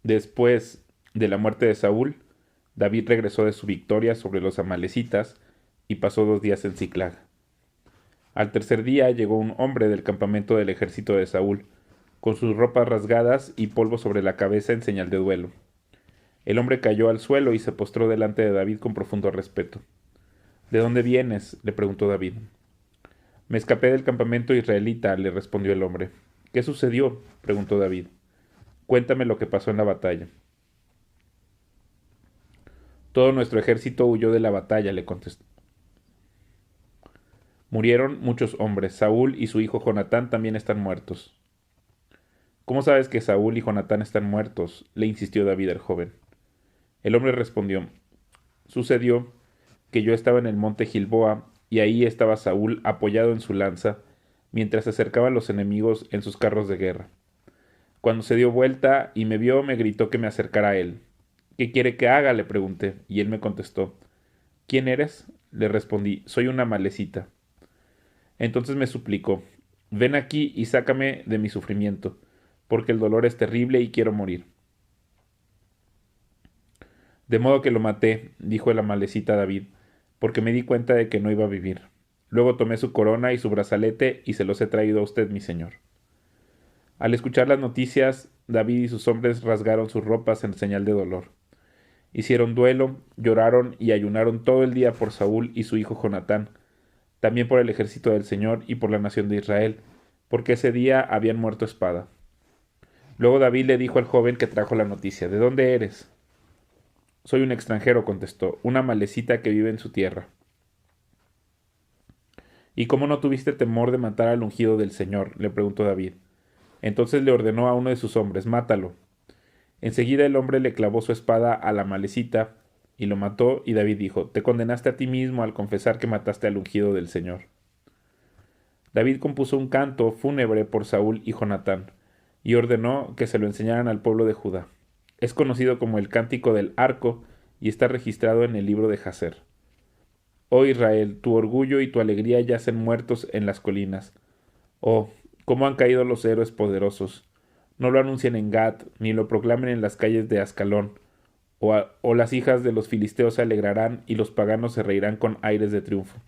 Después de la muerte de Saúl, David regresó de su victoria sobre los amalecitas y pasó 2 días en Siclag. Al tercer día llegó un hombre del campamento del ejército de Saúl, con sus ropas rasgadas y polvo sobre la cabeza en señal de duelo. El hombre cayó al suelo y se postró delante de David con profundo respeto. ¿De dónde vienes?, le preguntó David. Me escapé del campamento israelita, le respondió el hombre. ¿Qué sucedió?, preguntó David. Cuéntame lo que pasó en la batalla. Todo nuestro ejército huyó de la batalla, le contestó. Murieron muchos hombres. Saúl y su hijo Jonatán también están muertos. ¿Cómo sabes que Saúl y Jonatán están muertos?, le insistió David al joven. El hombre respondió, sucedió que yo estaba en el monte Gilboa, y ahí estaba Saúl apoyado en su lanza, mientras se acercaban los enemigos en sus carros de guerra. Cuando se dio vuelta y me vio, me gritó que me acercara a él. ¿Qué quiere que haga?, le pregunté, y él me contestó. ¿Quién eres?, le respondí, soy una malecita. Entonces me suplicó, ven aquí y sácame de mi sufrimiento, porque el dolor es terrible y quiero morir. De modo que lo maté, dijo el amalecita a David, porque me di cuenta de que no iba a vivir. Luego tomé su corona y su brazalete y se los he traído a usted, mi señor. Al escuchar las noticias, David y sus hombres rasgaron sus ropas en señal de dolor. Hicieron duelo, lloraron y ayunaron todo el día por Saúl y su hijo Jonatán, también por el ejército del Señor y por la nación de Israel, porque ese día habían muerto a espada. Luego David le dijo al joven que trajo la noticia, ¿de dónde eres? Soy un extranjero, contestó, una malecita que vive en su tierra. ¿Y cómo no tuviste temor de matar al ungido del Señor?, le preguntó David. Entonces le ordenó a uno de sus hombres, mátalo. Enseguida el hombre le clavó su espada a la malecita y lo mató, y David dijo, te condenaste a ti mismo al confesar que mataste al ungido del Señor. David compuso un canto fúnebre por Saúl y Jonatán, y ordenó que se lo enseñaran al pueblo de Judá. Es conocido como el Cántico del Arco y está registrado en el libro de Jaser. Oh Israel, tu orgullo y tu alegría yacen muertos en las colinas. Oh, cómo han caído los héroes poderosos. No lo anuncien en Gat, ni lo proclamen en las calles de Ascalón. O las hijas de los filisteos se alegrarán y los paganos se reirán con aires de triunfo.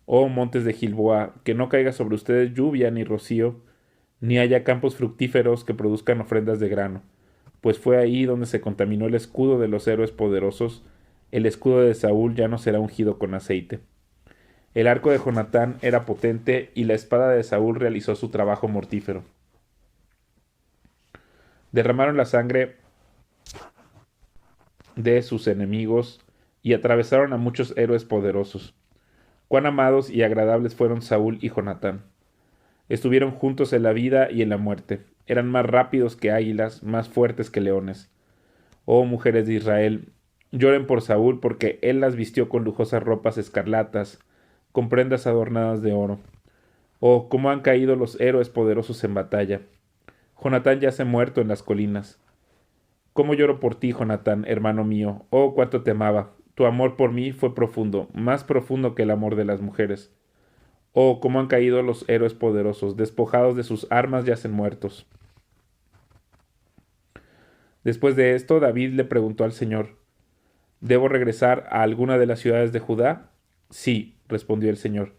Oh montes de Gilboa, que no caiga sobre ustedes lluvia ni rocío, ni haya campos fructíferos que produzcan ofrendas de grano, pues fue ahí donde se contaminó el escudo de los héroes poderosos. El escudo de Saúl ya no será ungido con aceite. El arco de Jonatán era potente y la espada de Saúl realizó su trabajo mortífero. Derramaron la sangre de sus enemigos y atravesaron a muchos héroes poderosos. Cuán amados y agradables fueron Saúl y Jonatán. Estuvieron juntos en la vida y en la muerte. Eran más rápidos que águilas, más fuertes que leones. Oh mujeres de Israel, lloren por Saúl porque él las vistió con lujosas ropas escarlatas, con prendas adornadas de oro. Oh, cómo han caído los héroes poderosos en batalla. Jonatán yace muerto en las colinas. Cómo lloro por ti, Jonatán, hermano mío. Oh, cuánto te amaba. Tu amor por mí fue profundo, más profundo que el amor de las mujeres. Oh, cómo han caído los héroes poderosos, despojados de sus armas yacen muertos. Después de esto, David le preguntó al Señor, ¿debo regresar a alguna de las ciudades de Judá? Sí, respondió el Señor.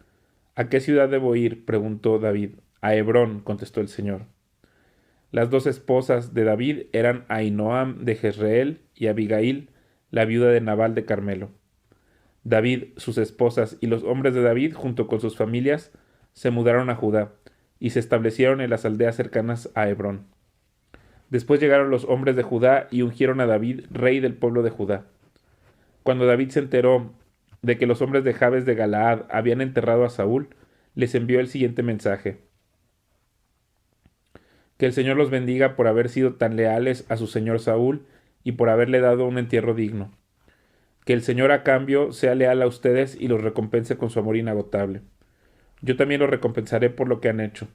¿A qué ciudad debo ir?, preguntó David. A Hebrón, contestó el Señor. Las dos esposas de David eran Ahinoam de Jezreel y Abigail, la viuda de Nabal de Carmelo. David, sus esposas y los hombres de David, junto con sus familias, se mudaron a Judá y se establecieron en las aldeas cercanas a Hebrón. Después llegaron los hombres de Judá y ungieron a David rey del pueblo de Judá. Cuando David se enteró de que los hombres de Jabes de Galaad habían enterrado a Saúl, les envió el siguiente mensaje: que el Señor los bendiga por haber sido tan leales a su señor Saúl y por haberle dado un entierro digno. Que el Señor a cambio sea leal a ustedes y los recompense con su amor inagotable. Yo también los recompensaré por lo que han hecho.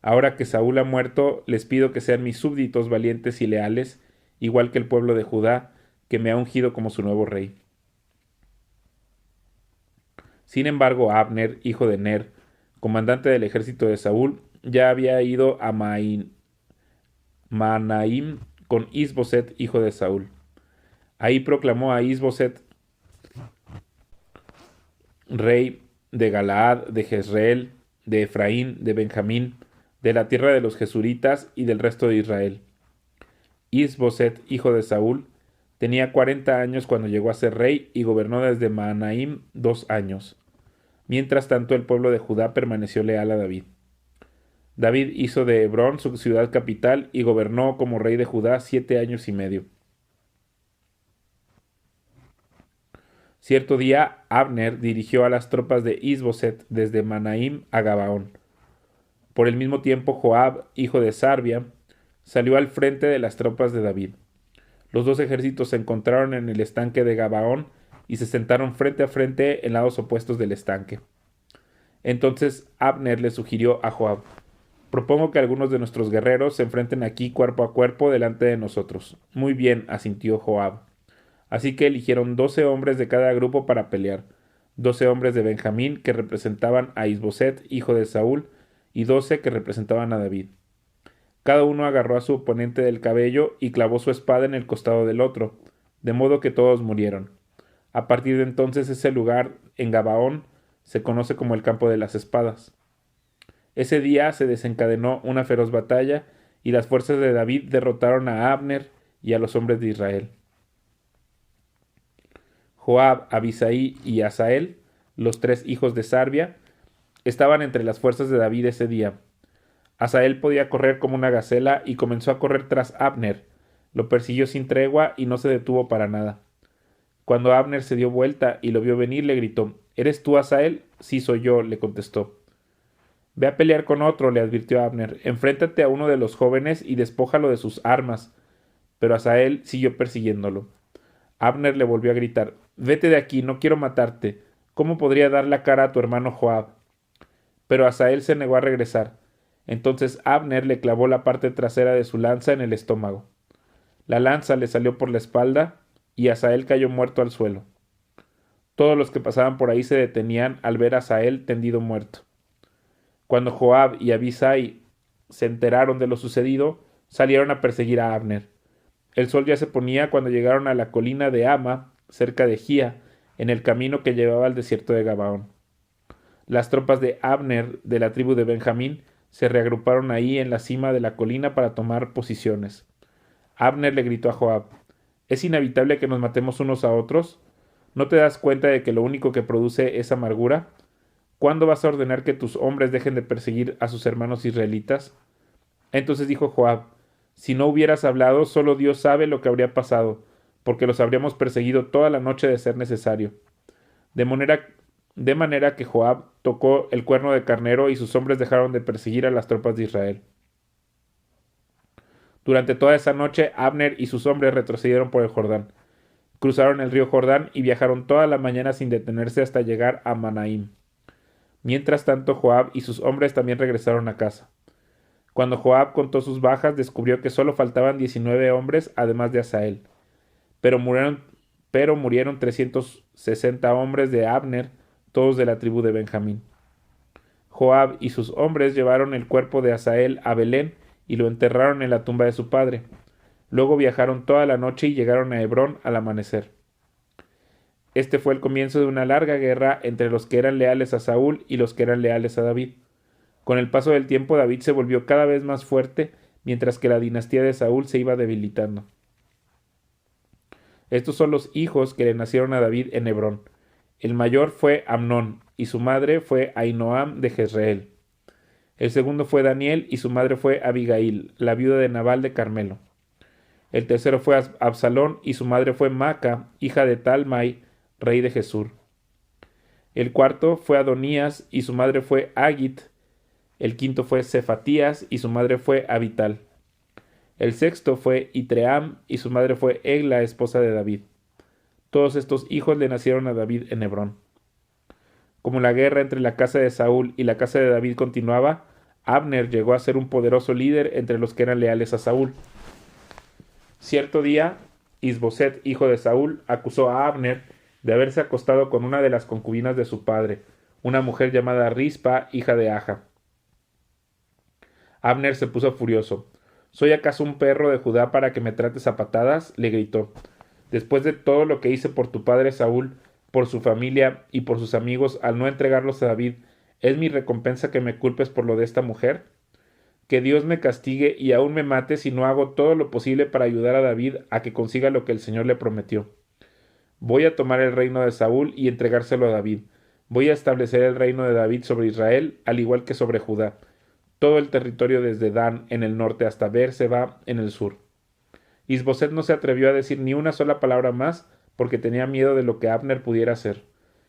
Ahora que Saúl ha muerto, les pido que sean mis súbditos valientes y leales, igual que el pueblo de Judá, que me ha ungido como su nuevo rey. Sin embargo, Abner, hijo de Ner, comandante del ejército de Saúl, ya había ido a Mahanaim con Is-Boset, hijo de Saúl. Ahí proclamó a Is-Boset rey de Galaad, de Jezreel, de Efraín, de Benjamín, de la tierra de los Jesuritas y del resto de Israel. Is-Boset, hijo de Saúl, tenía 40 años cuando llegó a ser rey y gobernó desde Mahanaim 2 años. Mientras tanto, el pueblo de Judá permaneció leal a David. David hizo de Hebrón su ciudad capital y gobernó como rey de Judá 7 años y medio. Cierto día, Abner dirigió a las tropas de Is-Boset desde Mahanaim a Gabaón. Por el mismo tiempo, Joab, hijo de Sarvia, salió al frente de las tropas de David. Los dos ejércitos se encontraron en el estanque de Gabaón y se sentaron frente a frente en lados opuestos del estanque. Entonces Abner le sugirió a Joab: propongo que algunos de nuestros guerreros se enfrenten aquí cuerpo a cuerpo delante de nosotros. Muy bien, asintió Joab. Así que eligieron 12 hombres de cada grupo para pelear, 12 hombres de Benjamín que representaban a Is-Boset, hijo de Saúl, y 12 que representaban a David. Cada uno agarró a su oponente del cabello y clavó su espada en el costado del otro, de modo que todos murieron. A partir de entonces ese lugar, en Gabaón, se conoce como el campo de las espadas. Ese día se desencadenó una feroz batalla y las fuerzas de David derrotaron a Abner y a los hombres de Israel. Joab, Abisai y Asael, los 3 hijos de Sarvia, estaban entre las fuerzas de David ese día. Asael podía correr como una gacela y comenzó a correr tras Abner. Lo persiguió sin tregua y no se detuvo para nada. Cuando Abner se dio vuelta y lo vio venir, le gritó: ¿Eres tú, Asael? Sí, soy yo, le contestó. Ve a pelear con otro, le advirtió Abner. Enfréntate a uno de los jóvenes y despójalo de sus armas. Pero Asael siguió persiguiéndolo. Abner le volvió a gritar: Vete de aquí, no quiero matarte. ¿Cómo podría dar la cara a tu hermano Joab? Pero Asael se negó a regresar. Entonces Abner le clavó la parte trasera de su lanza en el estómago. La lanza le salió por la espalda y Asael cayó muerto al suelo. Todos los que pasaban por ahí se detenían al ver a Asael tendido muerto. Cuando Joab y Abisai se enteraron de lo sucedido, salieron a perseguir a Abner. El sol ya se ponía cuando llegaron a la colina de Ama, cerca de Gía, en el camino que llevaba al desierto de Gabaón. Las tropas de Abner, de la tribu de Benjamín, se reagruparon ahí en la cima de la colina para tomar posiciones. Abner le gritó a Joab: ¿Es inevitable que nos matemos unos a otros? ¿No te das cuenta de que lo único que produce es amargura? ¿Cuándo vas a ordenar que tus hombres dejen de perseguir a sus hermanos israelitas? Entonces dijo Joab: Si no hubieras hablado, solo Dios sabe lo que habría pasado, porque los habríamos perseguido toda la noche de ser necesario. De manera que Joab tocó el cuerno de carnero y sus hombres dejaron de perseguir a las tropas de Israel. Durante toda esa noche, Abner y sus hombres retrocedieron por el Jordán. Cruzaron el río Jordán y viajaron toda la mañana sin detenerse hasta llegar a Mahanaim. Mientras tanto, Joab y sus hombres también regresaron a casa. Cuando Joab contó sus bajas, descubrió que solo faltaban 19 hombres, además de Asael. Pero murieron 360 hombres de Abner, todos de la tribu de Benjamín. Joab y sus hombres llevaron el cuerpo de Asael a Belén y lo enterraron en la tumba de su padre. Luego viajaron toda la noche y llegaron a Hebrón al amanecer. Este fue el comienzo de una larga guerra entre los que eran leales a Saúl y los que eran leales a David. Con el paso del tiempo, David se volvió cada vez más fuerte, mientras que la dinastía de Saúl se iba debilitando. Estos son los hijos que le nacieron a David en Hebrón. El mayor fue Amnón, y su madre fue Ahinoam de Jezreel. El segundo fue Daniel, y su madre fue Abigail, la viuda de Nabal de Carmelo. El tercero fue Absalón, y su madre fue Maca, hija de Talmai, rey de Gesur. El cuarto fue Adonías, y su madre fue Agit. El quinto fue Cefatías, y su madre fue Abital. El sexto fue Itream, y su madre fue Egla, esposa de David. Todos estos hijos le nacieron a David en Hebrón. Como la guerra entre la casa de Saúl y la casa de David continuaba, Abner llegó a ser un poderoso líder entre los que eran leales a Saúl. Cierto día, Is-Boset, hijo de Saúl, acusó a Abner de haberse acostado con una de las concubinas de su padre, una mujer llamada Rispa, hija de Aja. Abner se puso furioso. ¿Soy acaso un perro de Judá para que me trates a patadas? Le gritó. Después de todo lo que hice por tu padre Saúl, por su familia y por sus amigos al no entregarlos a David, ¿es mi recompensa que me culpes por lo de esta mujer? Que Dios me castigue y aún me mate si no hago todo lo posible para ayudar a David a que consiga lo que el Señor le prometió. Voy a tomar el reino de Saúl y entregárselo a David. Voy a establecer el reino de David sobre Israel, al igual que sobre Judá. Todo el territorio desde Dan en el norte hasta Beer-seba en el sur. Isboset no se atrevió a decir ni una sola palabra más porque tenía miedo de lo que Abner pudiera hacer.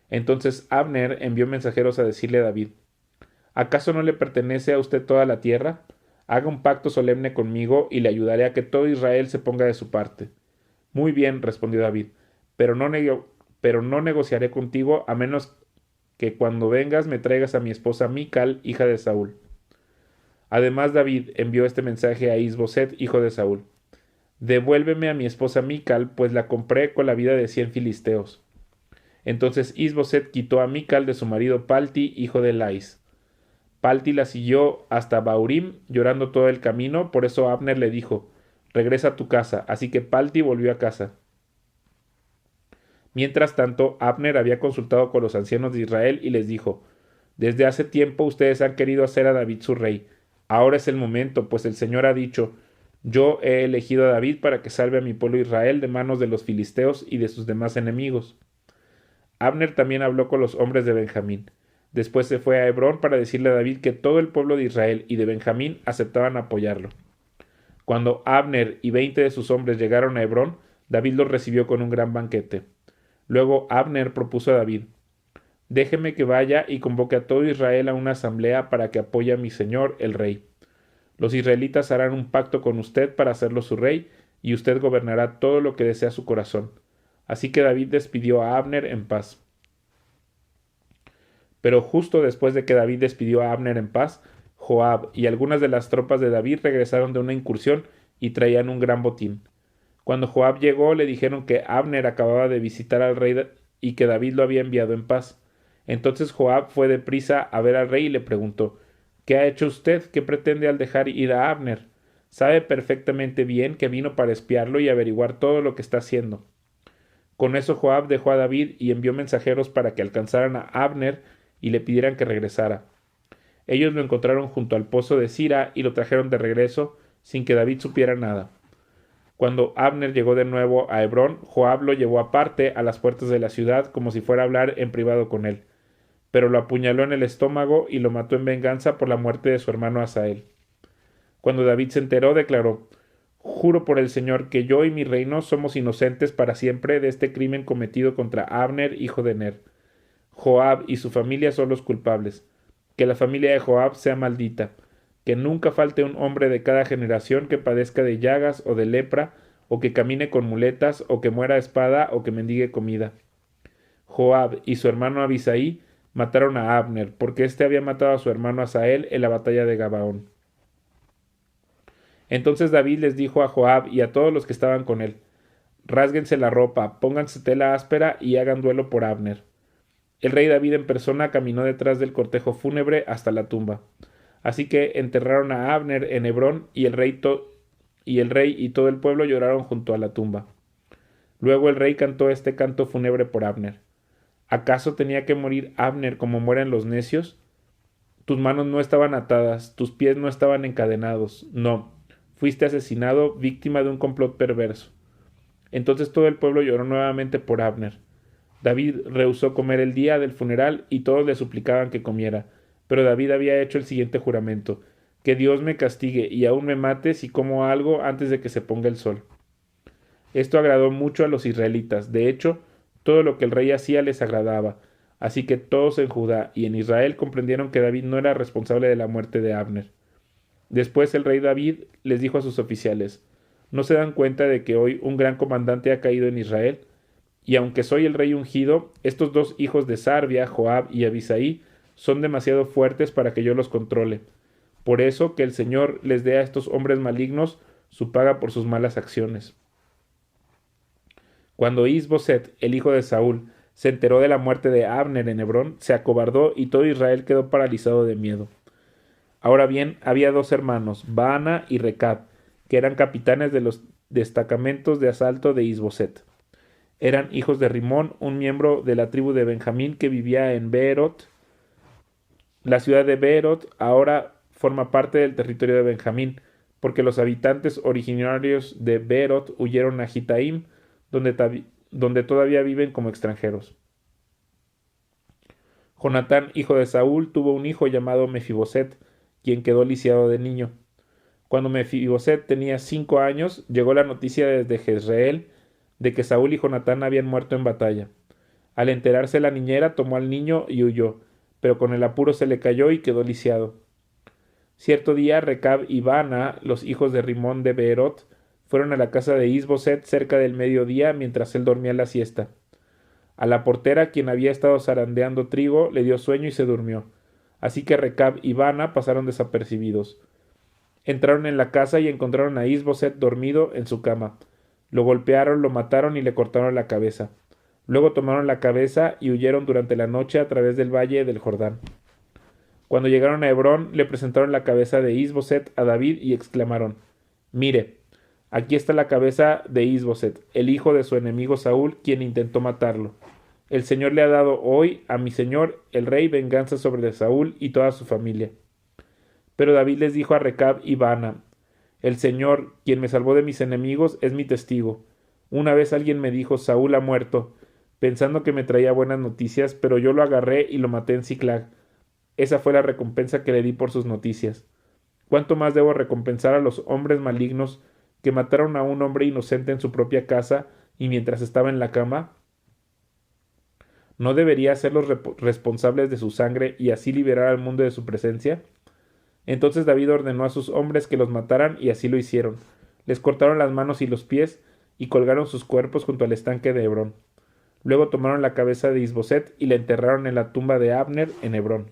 Entonces Abner envió mensajeros a decirle a David: ¿Acaso no le pertenece a usted toda la tierra? Haga un pacto solemne conmigo y le ayudaré a que todo Israel se ponga de su parte. Muy bien, respondió David, pero no negociaré contigo a menos que cuando vengas me traigas a mi esposa Mical, hija de Saúl. Además David envió este mensaje a Isboset, hijo de Saúl: Devuélveme a mi esposa Mical, pues la compré con la vida de 100 filisteos. Entonces Isboset quitó a Mical de su marido Palti, hijo de Lais. Palti la siguió hasta Baurim, llorando todo el camino, por eso Abner le dijo: Regresa a tu casa. Así que Palti volvió a casa. Mientras tanto, Abner había consultado con los ancianos de Israel y les dijo: Desde hace tiempo ustedes han querido hacer a David su rey. Ahora es el momento, pues el Señor ha dicho: Yo he elegido a David para que salve a mi pueblo Israel de manos de los filisteos y de sus demás enemigos. Abner también habló con los hombres de Benjamín. Después se fue a Hebrón para decirle a David que todo el pueblo de Israel y de Benjamín aceptaban apoyarlo. Cuando Abner y 20 de sus hombres llegaron a Hebrón, David los recibió con un gran banquete. Luego Abner propuso a David: Déjeme que vaya y convoque a todo Israel a una asamblea para que apoye a mi señor, el rey. Los israelitas harán un pacto con usted para hacerlo su rey, y usted gobernará todo lo que desea su corazón. Así que David despidió a Abner en paz. Pero justo después de que David despidió a Abner en paz, Joab y algunas de las tropas de David regresaron de una incursión y traían un gran botín. Cuando Joab llegó, le dijeron que Abner acababa de visitar al rey y que David lo había enviado en paz. Entonces Joab fue deprisa a ver al rey y le preguntó: ¿Qué ha hecho usted? ¿Qué pretende al dejar ir a Abner? Sabe perfectamente bien que vino para espiarlo y averiguar todo lo que está haciendo. Con eso Joab dejó a David y envió mensajeros para que alcanzaran a Abner y le pidieran que regresara. Ellos lo encontraron junto al pozo de Sira y lo trajeron de regreso sin que David supiera nada. Cuando Abner llegó de nuevo a Hebrón, Joab lo llevó aparte a las puertas de la ciudad como si fuera a hablar en privado con él, pero lo apuñaló en el estómago y lo mató en venganza por la muerte de su hermano Asael. Cuando David se enteró, declaró: Juro por el Señor que yo y mi reino somos inocentes para siempre de este crimen cometido contra Abner, hijo de Ner. Joab y su familia son los culpables. Que la familia de Joab sea maldita. Que nunca falte un hombre de cada generación que padezca de llagas o de lepra, o que camine con muletas, o que muera a espada, o que mendigue comida. Joab y su hermano Abisaí mataron a Abner, porque éste había matado a su hermano Asael en la batalla de Gabaón. Entonces David les dijo a Joab y a todos los que estaban con él: Rásguense la ropa, pónganse tela áspera y hagan duelo por Abner. El rey David en persona caminó detrás del cortejo fúnebre hasta la tumba. Así que enterraron a Abner en Hebrón y el rey y todo el pueblo lloraron junto a la tumba. Luego el rey cantó este canto fúnebre por Abner: ¿Acaso tenía que morir Abner como mueren los necios? Tus manos no estaban atadas, tus pies no estaban encadenados, no, fuiste asesinado, víctima de un complot perverso. Entonces todo el pueblo lloró nuevamente por Abner. David rehusó comer el día del funeral y todos le suplicaban que comiera, pero David había hecho el siguiente juramento: que Dios me castigue y aún me mate si como algo antes de que se ponga el sol. Esto agradó mucho a los israelitas. De hecho, todo lo que el rey hacía les agradaba. Así que todos en Judá y en Israel comprendieron que David no era responsable de la muerte de Abner. Después el rey David les dijo a sus oficiales: ¿No se dan cuenta de que hoy un gran comandante ha caído en Israel? Y aunque soy el rey ungido, estos dos hijos de Sarbia, Joab y Abisaí, son demasiado fuertes para que yo los controle. Por eso que el Señor les dé a estos hombres malignos su paga por sus malas acciones. Cuando Isboset, el hijo de Saúl, se enteró de la muerte de Abner en Hebrón, se acobardó y todo Israel quedó paralizado de miedo. Ahora bien, había dos hermanos, Baana y Recab, que eran capitanes de los destacamentos de asalto de Isboset. Eran hijos de Rimón, un miembro de la tribu de Benjamín que vivía en Beerot. La ciudad de Beerot ahora forma parte del territorio de Benjamín, porque los habitantes originarios de Beerot huyeron a Gitaim, donde todavía viven como extranjeros. Jonatán, hijo de Saúl, tuvo un hijo llamado Mefiboset, quien quedó lisiado de niño. Cuando Mefiboset tenía 5 años, llegó la noticia desde Jezreel de que Saúl y Jonatán habían muerto en batalla. Al enterarse la niñera, tomó al niño y huyó, pero con el apuro se le cayó y quedó lisiado. Cierto día, Recab y Baana, los hijos de Rimón de Beerot, fueron a la casa de Isboset cerca del mediodía mientras él dormía la siesta. A la portera, quien había estado zarandeando trigo, le dio sueño y se durmió. Así que Recab y Baana pasaron desapercibidos. Entraron en la casa y encontraron a Isboset dormido en su cama. Lo golpearon, lo mataron y le cortaron la cabeza. Luego tomaron la cabeza y huyeron durante la noche a través del valle del Jordán. Cuando llegaron a Hebrón, le presentaron la cabeza de Isboset a David y exclamaron: «Mire, aquí está la cabeza de Isboset, el hijo de su enemigo Saúl, quien intentó matarlo. El Señor le ha dado hoy a mi señor, el rey, venganza sobre Saúl y toda su familia». Pero David les dijo a Recab y Baana: «El Señor, quien me salvó de mis enemigos, es mi testigo. Una vez alguien me dijo: Saúl ha muerto, pensando que me traía buenas noticias, pero yo lo agarré y lo maté en Siclag. Esa fue la recompensa que le di por sus noticias. ¿Cuánto más debo recompensar a los hombres malignos que mataron a un hombre inocente en su propia casa y mientras estaba en la cama? ¿No debería hacerlos responsables de su sangre y así liberar al mundo de su presencia?». Entonces David ordenó a sus hombres que los mataran y así lo hicieron. Les cortaron las manos y los pies y colgaron sus cuerpos junto al estanque de Hebrón. Luego tomaron la cabeza de Isboset y la enterraron en la tumba de Abner en Hebrón.